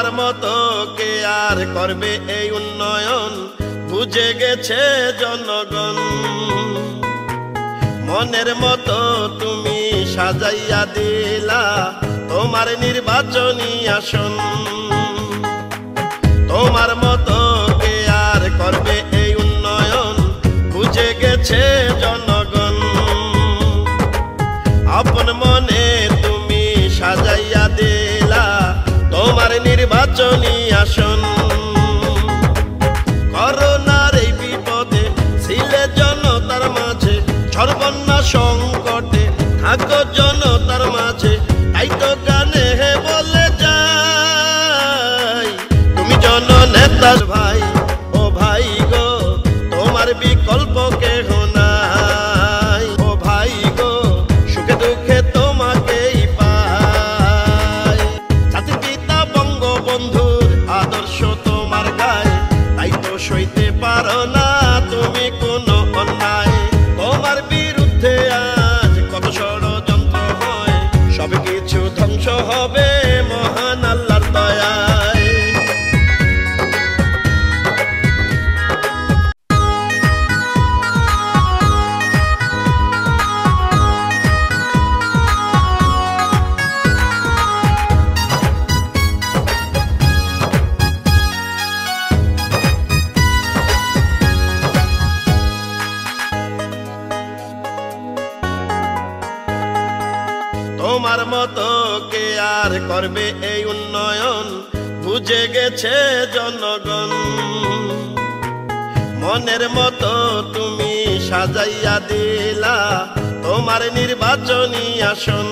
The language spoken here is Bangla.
তোমার মতো কে আর করবে এই উন্নয়ন, বুঝে গেছে জনগণ। মনের মতো তুমি সাজাইয়া দিলা তোমার নির্বাচনী আসন। তোমার মতো কে আর করবে এই উন্নয়ন, বুঝে গেছে জনগণ। আপন মনে তুমি সাজাইয়া দিলা তোমার নির্বাচনী আসন। করোনার এই বিপদে ছিলে জনতার মাঝে, সর্বনা সংকটে থাকো জনতার মাঝে, তাই তো গানে বলে যাই তুমি জননেতার ভাই। ও ভাই গো তোমার বিকল্প কেহ নাই। ও ভাই গো সুখে দুঃখে তোমাকেই পাই। জাতির পিতা বঙ্গবন্ধুর আদর্শ তোমার গায়ে, তাই তো সইতে পারো না তুমি কোনো অন্যায়। তোমার বিরুদ্ধে আজ কত ষড়যন্ত্র হয়, সব কিছু ধ্বংস হবে মহান আল্লাহর দয়ায়। তোমার মতো কে আর করবে এই উন্নয়ন, বুঝে গেছে জনগণ। মনের মতো তুমি সাজাইয়া দিলা তোমার নির্বাচনী আসন।